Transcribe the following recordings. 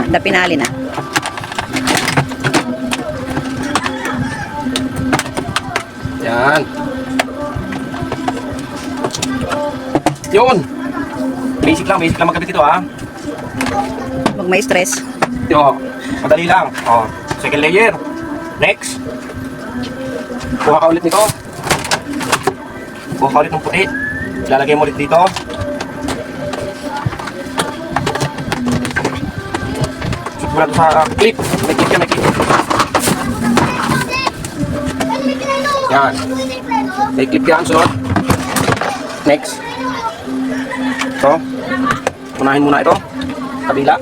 The pinali na. Yan. Yun. Basic lang magkabit ito ha. Huwag may stress. Yo, madali lang. Oh, second layer. Next. Kuha ka ulit nito. Kuha ka ulit ng puti. Lalagay mo ulit dito. Siguro ito sa clip. May clip yan, may clip. Yan. May clip yan, sunod. Next. Ito. Unahin muna ito. Kabila.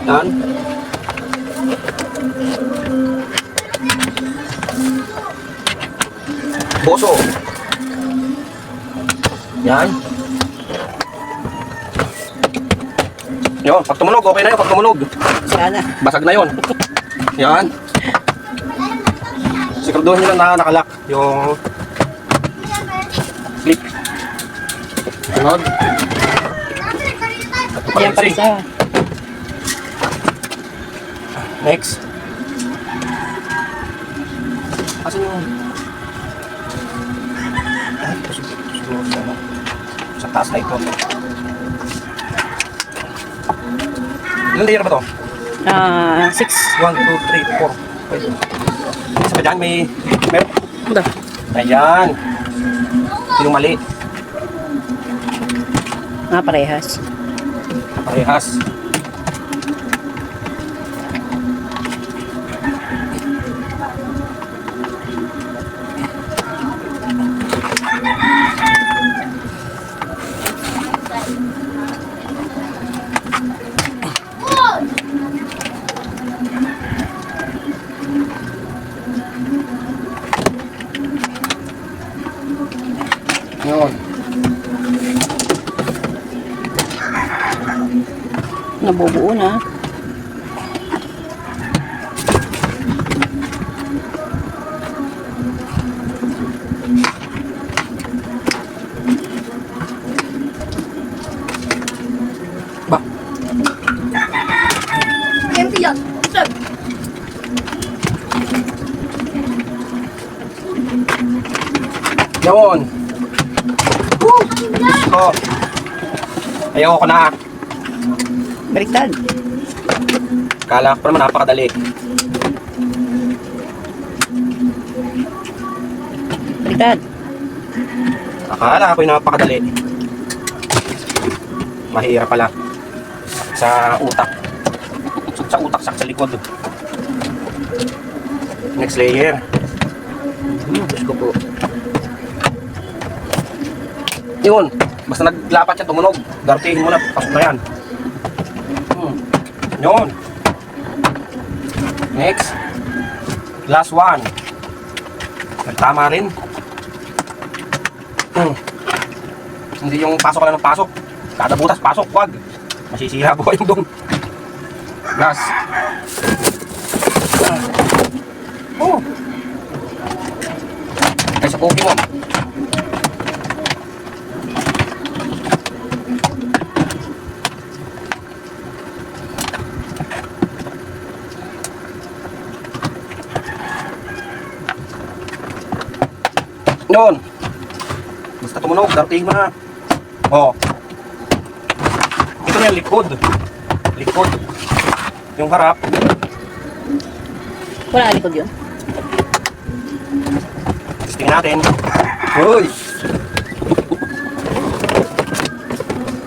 Yan. Boso. Yan. Yun, pag tumunog, okay na yun, pag tumunog. Sana. Basag na yun. Yan. Siguraduhin nyo lang na nakalak yung clip. Sunod. Yan pa rin sa. Next. Asan yung... Ay, ito siguro sa taas na ito. Ilan layer ba ito? 6. 1, 2, 3, 4, 5. Isa pa dyan, meron. Ito. Ayan. Yung mali. Parehas. Parehas. Yun. Nabubuo na. Ba? Empty yan. Stop. Yun. So, ayoko na. Baliktad. Kala ko pa naman napakadali. Baliktad. Akala ko yung napakadali. Mahirap pala. Sa utak. Sa utak, sa likod. Next layer. Diyos ko po. Yun. Basta naglapat siya, tumunog. Gartihin mo na, pasok na yan. Yun. Next. Last one. Nagtama rin. Hindi yung pasok ka lang ng pasok. Kada butas, pasok, wag. Masisira po yung dong. Gas. Oh. Ay, sa cookie mo. Yun. Basta tumunog, darting mo na. Oh. Ito na yung likod. Likod. Yung harap. Wala likod yun. Testing natin. Uy!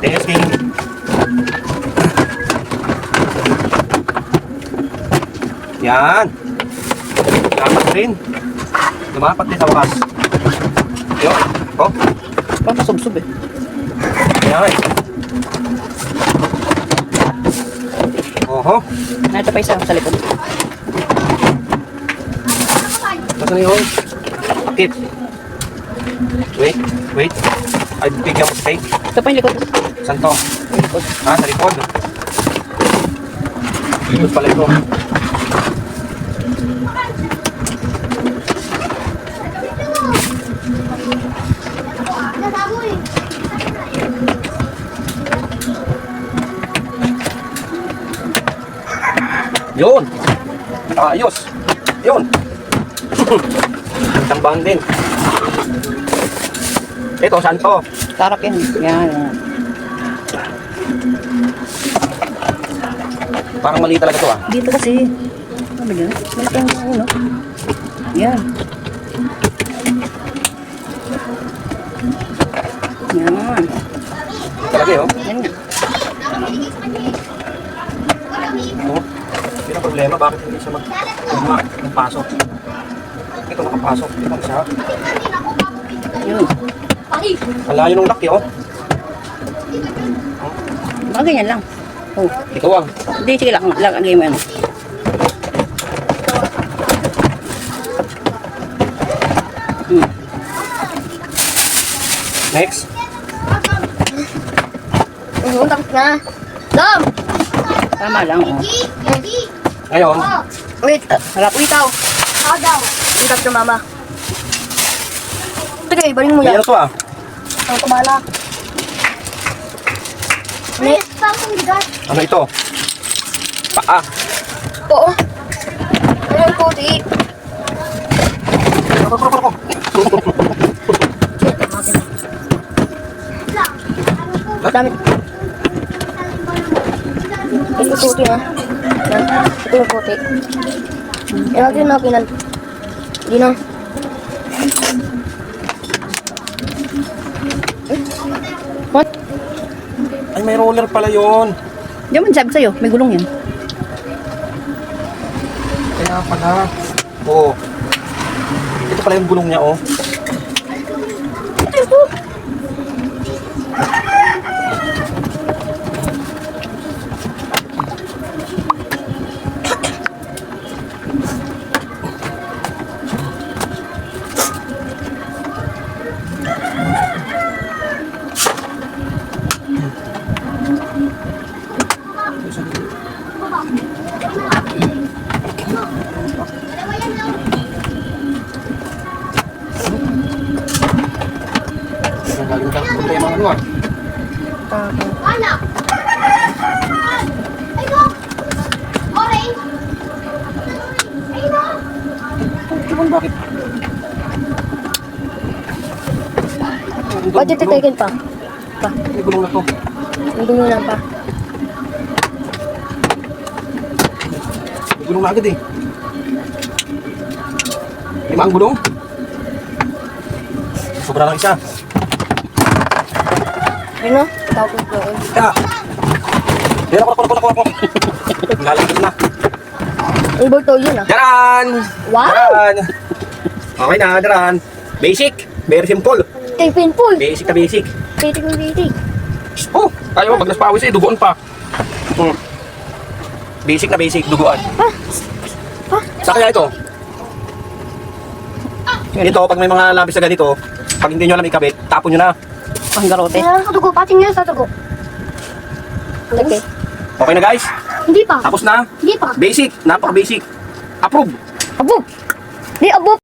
Testing. Yan. Lumapat rin. Lumapat din sa wakas. Yun. Oh. Papasubsob eh. Yan. Oho. Ito pa isa sa likod. Nasaan yun? Akit. Wait. Wait. Ay, bigyan mo steak. Ito pa yung likod. Saan to? Yung likod. Ah, sa likod. Likod pala ito. Yun. Ayos. Yun. Tambahan din. Ito, saan to? Sarap yan. Yan. Parang mali talaga to ah. Dito kasi. Ano yun? Malaki ang uno. Yan. Yan. Talaga yun. Yan nga. Oh. Yun ang problema. Bakit hindi siya magpasok? Ito nakapasok. Ito siya. Yun. Ang layo ng laki oh. Baka ganyan lang. Oh. Ikaw ang. Hindi, sige lang. Lagay mo yan. Next. Tapos na. Dom! Tama lang. Oh. Ngayon. Wait. Harap. Ikaw. Daw. Ikaw sa mama. Sige, ibaling mo yan. Ngayon to ah. Ang kumala. Ano ito? Paa. Oo. Ano yung puti? Dami. Ito puti na. Yan. Ito yung puti. Yan natin na pinan. Hindi na. What? Ay, may roller pala yun. Diyan man sabi sa'yo. May gulong yan. Kaya pala. Oo. Ito pala yung gulong niya oh. Galing ka punta yung mga ano ah. Bakit? Ba't yung titikin pa? May gulong na to. Hindi nyo lang pa. May gulong na agad eh. Lima ang gulong. Sobra lang isa. Ano? Tawag ko. Kaya. Yan ako. Lalagyan na. Ang bulto yun ah. Daran! Wow! Daran! Okay na, daran. Basic. Very simple. Tipin po. Basic na basic. Titik. Oh, tayo pag naspawis eh, duguan pa. Basic na basic, duguan. Sa kaya ito? Ito, pag may mga labis na ganito, pag hindi nyo alam ikabit, tapon nyo na. Ang garote. Kaya sa dugo. Pating nga sa dugo. Okay. Okay na guys? Hindi pa. Tapos na? Hindi pa. Basic, napaka-basic. Approve. Abo. Di abo.